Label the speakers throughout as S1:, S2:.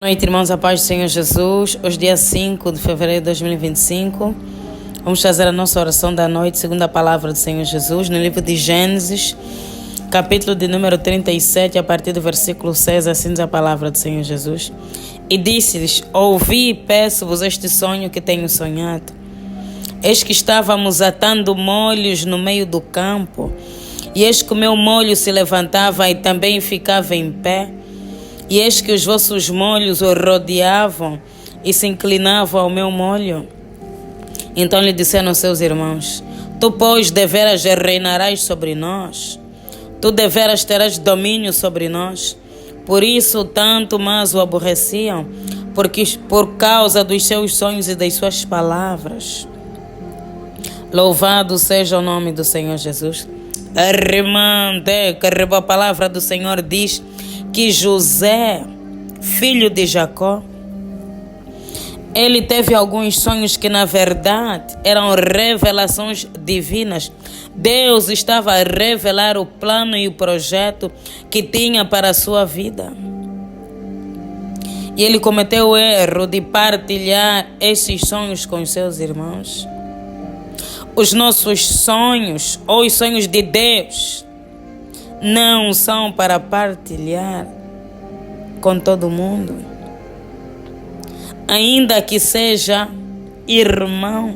S1: Boa noite, irmãos, a paz do Senhor Jesus. Hoje, dia 5 de fevereiro de 2025, vamos fazer a nossa oração da noite, segundo a palavra do Senhor Jesus, no livro de Gênesis, capítulo de número 37, a partir do versículo 6, assim diz a palavra do Senhor Jesus. E disse-lhes: ouvi e peço-vos este sonho que tenho sonhado. Eis que estávamos atando molhos no meio do campo, e eis que o meu molho se levantava e também ficava em pé, e eis que os vossos molhos o rodeavam e se inclinavam ao meu molho. Então lhe disseram seus irmãos: tu, pois, deveras reinarás sobre nós, tu deveras terás domínio sobre nós. Por isso tanto mais o aborreciam, porque por causa dos seus sonhos e das suas palavras. Louvado seja o nome do Senhor Jesus. A palavra do Senhor diz que José, filho de Jacó, ele teve alguns sonhos que na verdade eram revelações divinas. Deus estava a revelar o plano e o projeto que tinha para a sua vida. E ele cometeu o erro de partilhar esses sonhos com os seus irmãos. Os nossos sonhos, ou os sonhos de Deus, não são para partilhar com todo mundo, ainda que seja irmão.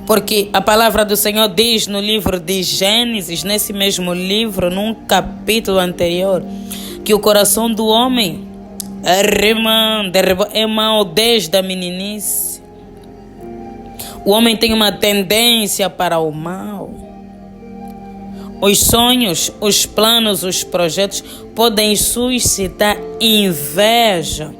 S1: Porque a palavra do Senhor diz no livro de Gênesis, nesse mesmo livro, num capítulo anterior, que o coração do homem é mau desde a meninice. O homem tem uma tendência para o mal. Os sonhos, os planos, os projetos podem suscitar inveja.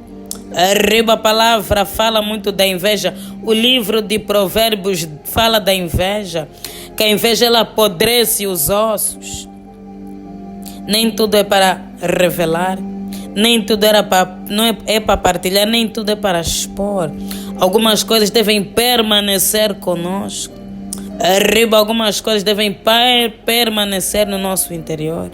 S1: A palavra fala muito da inveja. O livro de Provérbios fala da inveja, que a inveja ela apodrece os ossos. Nem tudo é para revelar, nem tudo não é para partilhar, nem tudo é para expor. Algumas coisas devem permanecer conosco. Algumas coisas devem permanecer no nosso interior.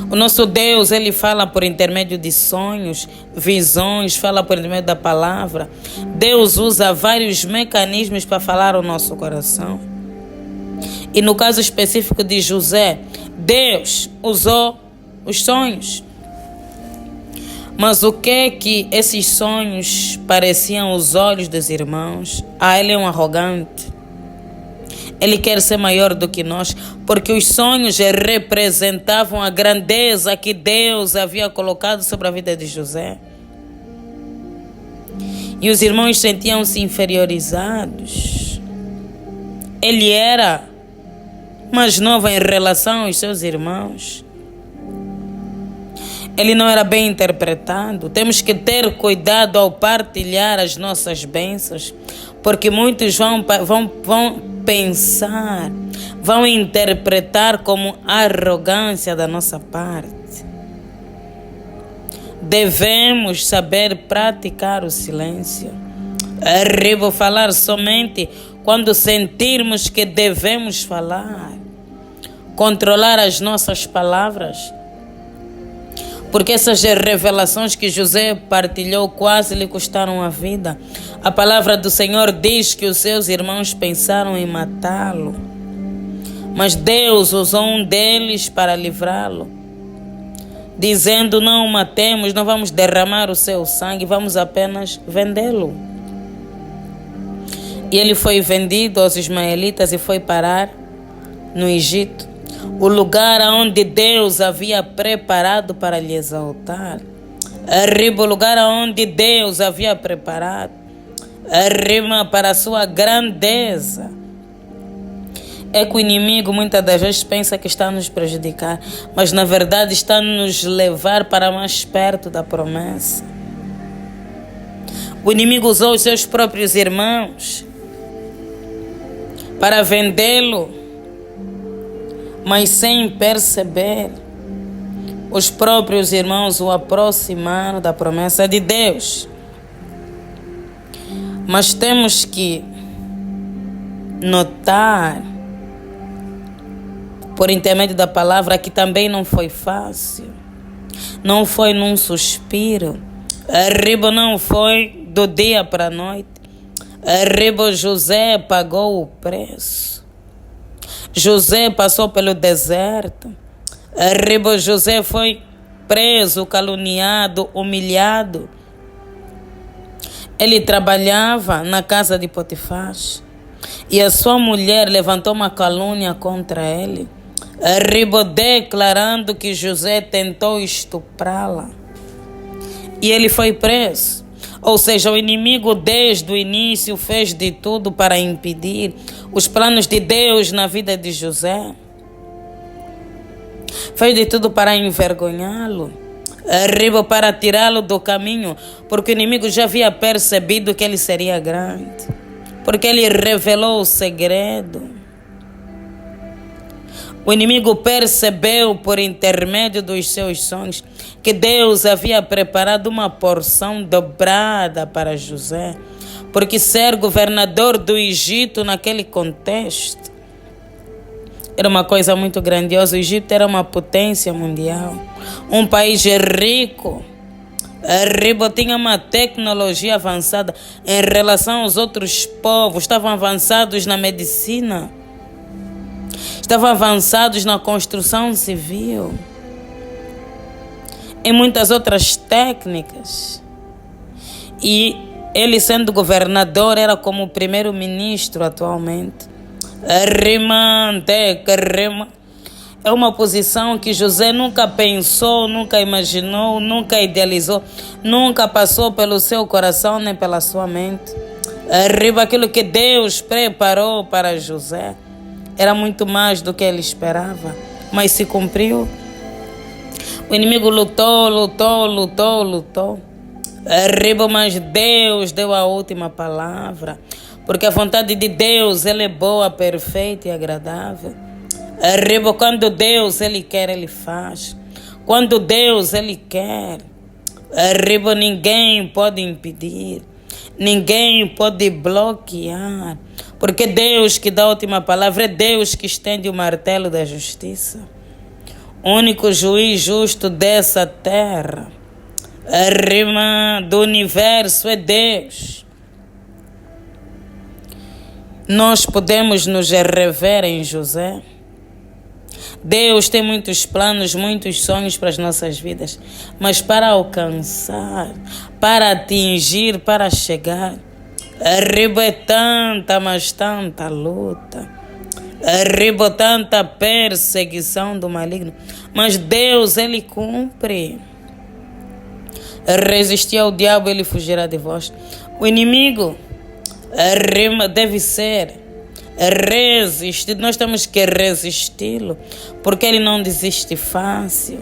S1: O nosso Deus, ele fala por intermédio de sonhos, visões, fala por intermédio da palavra. Deus usa vários mecanismos para falar ao nosso coração. E no caso específico de José, Deus usou os sonhos. Mas o que esses sonhos pareciam aos olhos dos irmãos? Ele é um arrogante. Ele quer ser maior do que nós, porque os sonhos representavam a grandeza que Deus havia colocado sobre a vida de José. E os irmãos sentiam-se inferiorizados. Ele era mais novo em relação aos seus irmãos. Ele não era bem interpretado. Temos que ter cuidado ao partilhar as nossas bênçãos, porque muitos vão pensar, vão interpretar como arrogância da nossa parte. Devemos saber praticar o silêncio. Vou falar somente quando sentirmos que devemos falar. Controlar as nossas palavras. Porque essas revelações que José partilhou quase lhe custaram a vida. A palavra do Senhor diz que os seus irmãos pensaram em matá-lo, mas Deus usou um deles para livrá-lo, dizendo: não o matemos, não vamos derramar o seu sangue, vamos apenas vendê-lo. E ele foi vendido aos ismaelitas e foi parar no Egito, o lugar onde Deus havia preparado para lhe exaltar. O lugar onde Deus havia preparado para a sua grandeza. É que o inimigo muitas das vezes pensa que está a nos prejudicar, mas na verdade está a nos levar para mais perto da promessa. O inimigo usou os seus próprios irmãos para vendê-lo, mas sem perceber, os próprios irmãos o aproximaram da promessa de Deus. Mas temos que notar, por intermédio da palavra, que também não foi fácil. Não foi num suspiro. Arriba não foi do dia para a noite. Arriba José pagou o preço. José passou pelo deserto. Arriba José foi preso, caluniado, humilhado. Ele trabalhava na casa de Potifar. E a sua mulher levantou uma calúnia contra ele. Arriba declarando que José tentou estuprá-la. E ele foi preso. Ou seja, o inimigo desde o início fez de tudo para impedir os planos de Deus na vida de José. Fez de tudo para envergonhá-lo. Arriba para tirá-lo do caminho, porque o inimigo já havia percebido que ele seria grande. Porque ele revelou o segredo. O inimigo percebeu por intermédio dos seus sonhos que Deus havia preparado uma porção dobrada para José, porque ser governador do Egito naquele contexto era uma coisa muito grandiosa. O Egito era uma potência mundial, um país rico. Arriba tinha uma tecnologia avançada em relação aos outros povos, estavam avançados na medicina. Estavam avançados na construção civil, em muitas outras técnicas. E ele, sendo governador, era como o primeiro-ministro atualmente. É uma posição que José nunca pensou, nunca imaginou, nunca idealizou, nunca passou pelo seu coração nem pela sua mente. Arriba aquilo que Deus preparou para José. Era muito mais do que ele esperava, mas se cumpriu. O inimigo lutou. Arriba, mas Deus deu a última palavra, porque a vontade de Deus ela é boa, perfeita e agradável. Arriba, quando Deus ele quer, ele faz. Quando Deus ele quer, arriba, ninguém pode impedir, ninguém pode bloquear. Porque Deus que dá a última palavra, é Deus que estende o martelo da justiça. O único juiz justo dessa terra, a rima do universo, é Deus. Nós podemos nos rever em José. Deus tem muitos planos, muitos sonhos para as nossas vidas, mas para alcançar, para atingir, para chegar, arriba é tanta, mas tanta luta. Arriba tanta perseguição do maligno. Mas Deus, ele cumpre. Resistir ao diabo, ele fugirá de vós. O inimigo arriba deve ser resistido. Nós temos que resisti-lo, porque ele não desiste fácil.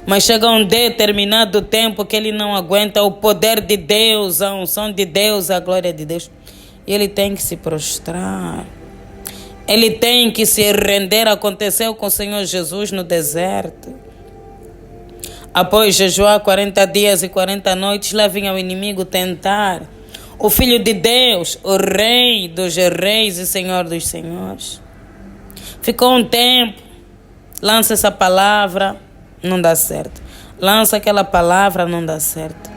S1: Mas chega um determinado tempo que ele não aguenta o poder de Deus, a unção de Deus, a glória de Deus. E ele tem que se prostrar. Ele tem que se render. Aconteceu com o Senhor Jesus no deserto. Após jejuar 40 dias e 40 noites, lá vinha o inimigo tentar o Filho de Deus, o Rei dos reis e Senhor dos senhores. Ficou um tempo, lança essa palavra, não dá certo. Lança aquela palavra, não dá certo.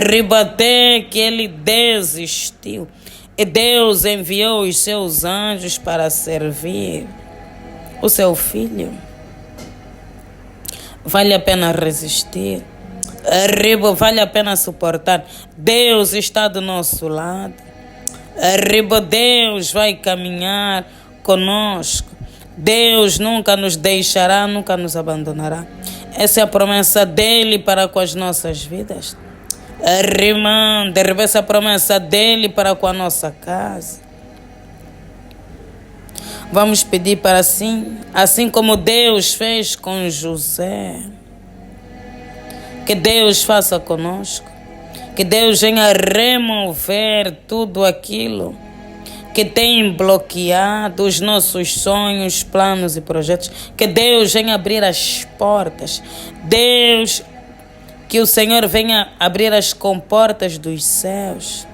S1: Rebater que ele desistiu. E Deus enviou os seus anjos para servir o seu filho. Vale a pena resistir. Arriba, vale a pena suportar. Deus está do nosso lado. Arriba, Deus vai caminhar conosco. Deus nunca nos deixará, nunca nos abandonará. Essa é a promessa dele para com as nossas vidas. Rimando, essa promessa dele para com a nossa casa. Vamos pedir para assim como Deus fez com José, que Deus faça conosco, que Deus venha remover tudo aquilo que tem bloqueado os nossos sonhos, planos e projetos, que Deus venha abrir as portas, que o Senhor venha abrir as comportas dos céus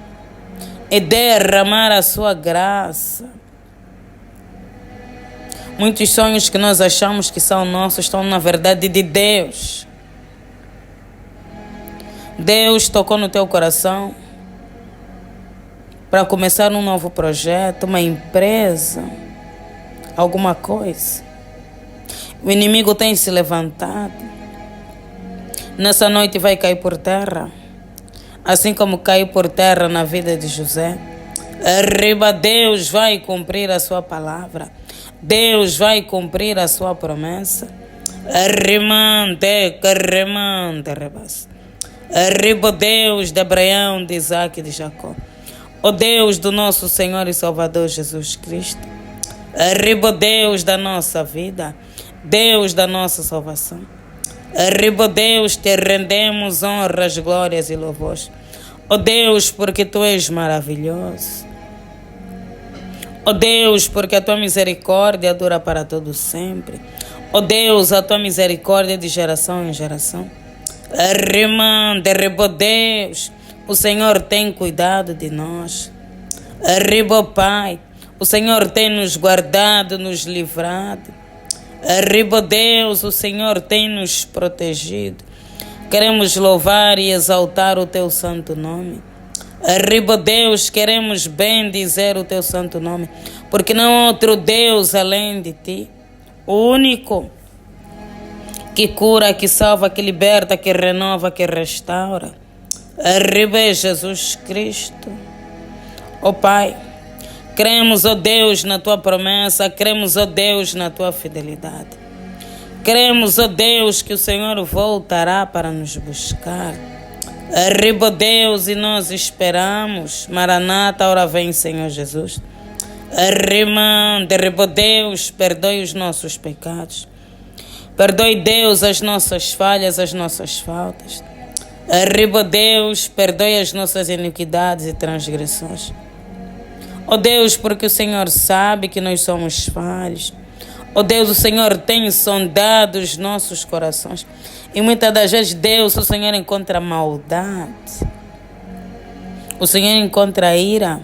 S1: e derramar a sua graça. Muitos sonhos que nós achamos que são nossos estão na verdade de Deus. Deus tocou no teu coração para começar um novo projeto, uma empresa, alguma coisa. O inimigo tem se levantado. Nessa noite vai cair por terra, assim como caiu por terra na vida de José. Arriba, Deus vai cumprir a sua palavra. Deus vai cumprir a sua promessa. Arrimante, carremante, rebas. Arriba, Deus de Abraão, de Isaac e de Jacó. O Deus do nosso Senhor e Salvador Jesus Cristo. Arriba, Deus da nossa vida. Deus da nossa salvação. Arriba, Deus, te rendemos honras, glórias e louvores. Ó Deus, porque Tu és maravilhoso. Ó Deus, porque a Tua misericórdia dura para todo sempre. Ó Deus, a Tua misericórdia de geração em geração. Arriba, Deus, o Senhor tem cuidado de nós. Arriba, Pai, o Senhor tem nos guardado, nos livrado. Arriba, Deus, o Senhor tem nos protegido. Queremos louvar e exaltar o Teu santo nome. Arriba, Deus, queremos bendizer o Teu santo nome, porque não há outro Deus além de Ti, o único que cura, que salva, que liberta, que renova, que restaura. Arriba, Jesus Cristo. Ó Pai, cremos, ó Deus, na Tua promessa, cremos, ó Deus, na Tua fidelidade. Cremos, ó Deus, que o Senhor voltará para nos buscar. Arriba, Deus, e nós esperamos. Maranata, ora vem, Senhor Jesus. Arriba, Deus, perdoe os nossos pecados. Perdoe, Deus, as nossas falhas, as nossas faltas. Arriba, Deus, perdoe as nossas iniquidades e transgressões. Ó Deus, porque o Senhor sabe que nós somos falhos. Ó Deus, o Senhor tem sondado os nossos corações. E muitas das vezes, Deus, o Senhor encontra maldade. O Senhor encontra ira.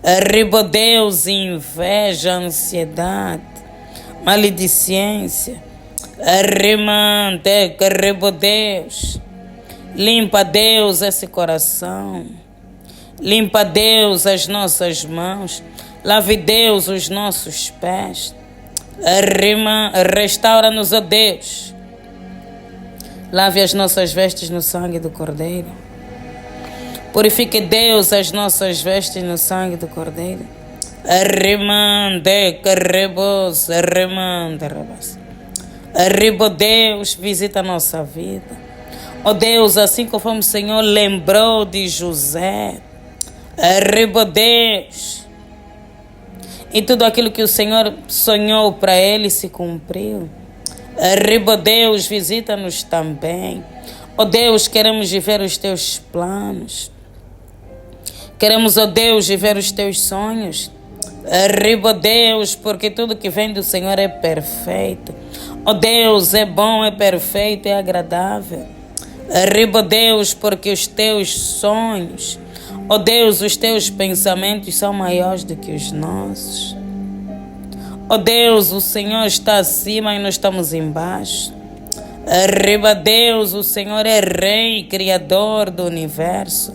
S1: Arriba, Deus, inveja, ansiedade, maledicência. Arriba, Deus. Limpa, Deus, esse coração. Limpa, Deus, as nossas mãos. Lave, Deus, os nossos pés. Restaura-nos, ó Deus. Lave as nossas vestes no sangue do Cordeiro. Purifique, Deus, as nossas vestes no sangue do Cordeiro. Arriba, Deus, visita a nossa vida. Ó Deus, assim como o Senhor lembrou de José. Arriba, Deus. E tudo aquilo que o Senhor sonhou para ele se cumpriu. Arriba, Deus, visita-nos também. Ó Deus, queremos viver os Teus planos. Queremos, ó Deus, viver os Teus sonhos. Arriba, Deus, porque tudo que vem do Senhor é perfeito. Ó Deus, é bom, é perfeito, é agradável. Arriba, Deus, porque os Teus sonhos, ó Deus, os Teus pensamentos são maiores do que os nossos. Ó Deus, o Senhor está acima e nós estamos embaixo. Arriba, Deus, o Senhor é Rei, Criador do universo.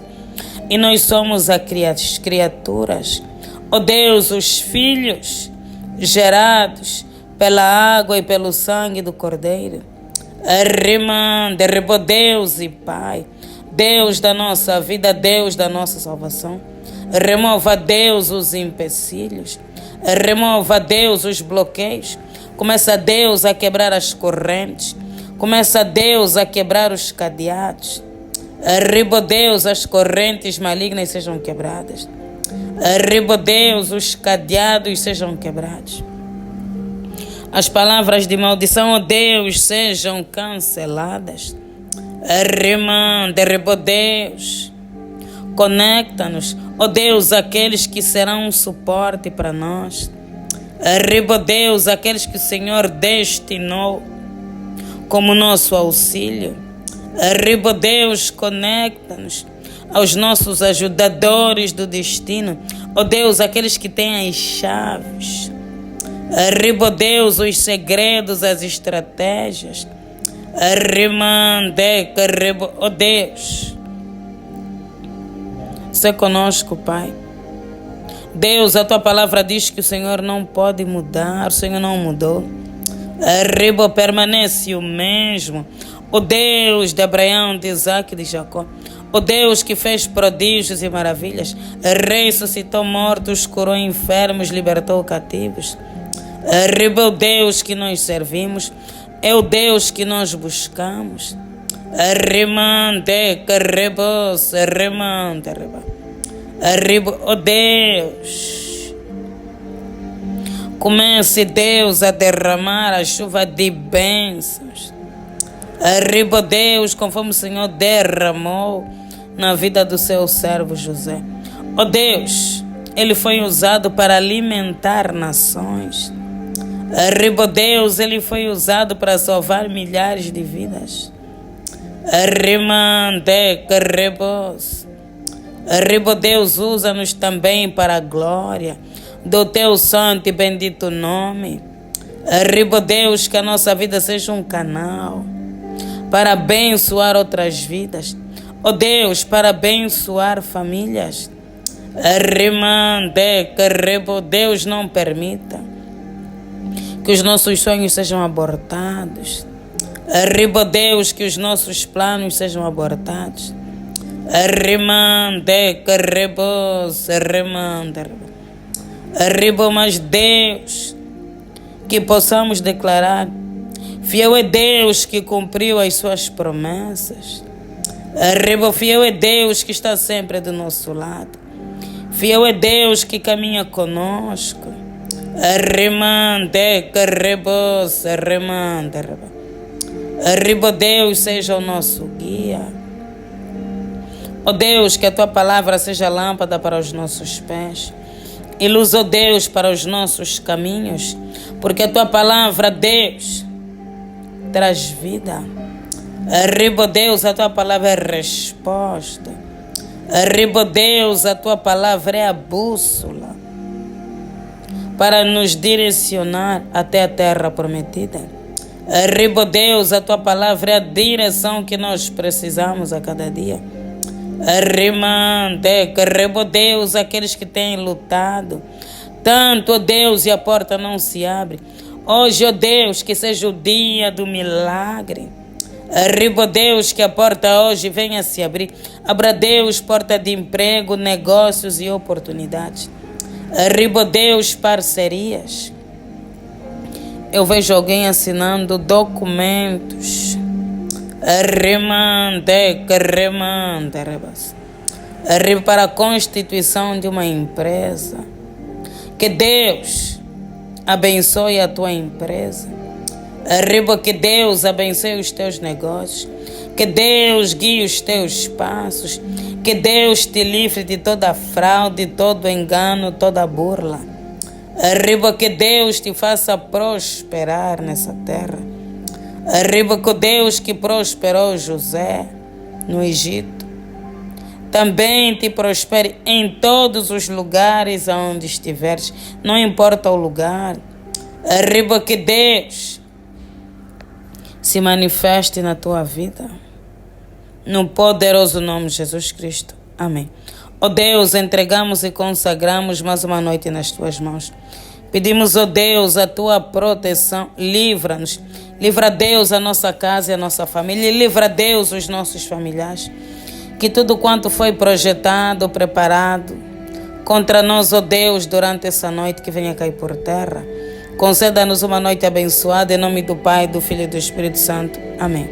S1: E nós somos as criaturas. Ó Deus, os filhos gerados pela água e pelo sangue do Cordeiro. Arriba, Deus e Pai. Deus da nossa vida, Deus da nossa salvação. Remova, Deus, os empecilhos. Remova, Deus, os bloqueios. Começa, Deus, a quebrar as correntes. Começa, Deus, a quebrar os cadeados. Arriba, Deus, as correntes malignas sejam quebradas. Arriba, Deus, os cadeados sejam quebrados. As palavras de maldição, ó Deus, sejam canceladas. Arriba, Deus. Conecta-nos, ó Deus, aqueles que serão um suporte para nós. Arriba, Deus, aqueles que o Senhor destinou como nosso auxílio. Arriba, Deus, conecta-nos aos nossos ajudadores do destino. Ó Deus, aqueles que têm as chaves. Arriba, Deus, os segredos, as estratégias. Arriba, ó Deus. Sê conosco, Pai. Deus, a tua palavra diz que o Senhor não pode mudar, o Senhor não mudou. Arriba permanece o mesmo. O Deus de Abraão, de Isaac e de Jacó. O Deus que fez prodígios e maravilhas. Ressuscitou mortos, curou enfermos, libertou cativos. Arriba o Deus que nós servimos. É o Deus que nós buscamos. Arrimante, carrebos, arrimante, arriba, oh Deus. Comece, Deus, a derramar a chuva de bênçãos. Arriba, Deus, conforme o Senhor derramou na vida do seu servo José. Oh Deus, ele foi usado para alimentar nações. Arriba, Deus, ele foi usado para salvar milhares de vidas. Arrimante, carrebos. Arriba, Deus, usa-nos também para a glória do teu santo e bendito nome. Arriba, Deus, que a nossa vida seja um canal para abençoar outras vidas. Oh Deus, para abençoar famílias. Arrimante, carrebo, Deus, não permita que os nossos sonhos sejam abortados. Arriba, Deus, que os nossos planos sejam abortados. Arrimante, carrebos, arrimante. Arriba, mas Deus, que possamos declarar: fiel é Deus que cumpriu as suas promessas. Arriba, fiel é Deus que está sempre do nosso lado. Fiel é Deus que caminha conosco. Arrimante, carrebos, arrimante. Arriba, Deus, seja o nosso guia. Ó Deus, que a tua palavra seja lâmpada para os nossos pés e luz, ó Deus, para os nossos caminhos, porque a tua palavra, Deus, traz vida. Arriba, Deus, a tua palavra é resposta. Arriba, Deus, a tua palavra é a bússola para nos direcionar até a terra prometida. Arriba, Deus, a tua palavra é a direção que nós precisamos a cada dia. Arrimante, carrebo, Deus, aqueles que têm lutado tanto, ó Deus, e a porta não se abre. Hoje, ó Deus, que seja o dia do milagre. Arriba, Deus, que a porta hoje venha a se abrir. Abra, Deus, porta de emprego, negócios e oportunidades. Arriba, Deus, parcerias. Eu vejo alguém assinando documentos. Arrimante, carremante, arriba para a constituição de uma empresa. Que Deus abençoe a tua empresa. Arriba, que Deus abençoe os teus negócios. Que Deus guie os teus passos. Que Deus te livre de toda fraude, todo engano, toda burla. Arriba, que Deus te faça prosperar nessa terra. Arriba, que Deus que prosperou José no Egito também te prospere em todos os lugares onde estiveres, não importa o lugar. Arriba, que Deus se manifeste na tua vida, no poderoso nome de Jesus Cristo. Amém. Ó Deus, entregamos e consagramos mais uma noite nas tuas mãos. Pedimos, ó Deus, a tua proteção. Livra-nos. Livra, Deus, a nossa casa e a nossa família. Livra, Deus, os nossos familiares. Que tudo quanto foi projetado, preparado contra nós, ó Deus, durante essa noite, que venha cair por terra. Conceda-nos uma noite abençoada, em nome do Pai, do Filho e do Espírito Santo. Amém.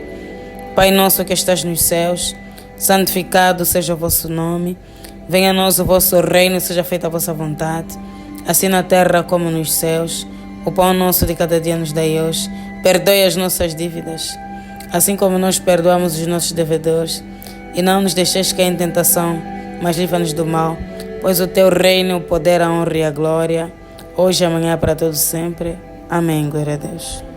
S1: Pai nosso que estás nos céus, santificado seja o vosso nome. Venha a nós o vosso reino, seja feita a vossa vontade, assim na terra como nos céus. O pão nosso de cada dia nos dai hoje. Perdoe as nossas dívidas, assim como nós perdoamos os nossos devedores. E não nos deixeis cair em tentação, mas livra-nos do mal. Pois o teu reino, o poder, a honra e a glória, hoje e amanhã para todos sempre. Amém. Glória a Deus.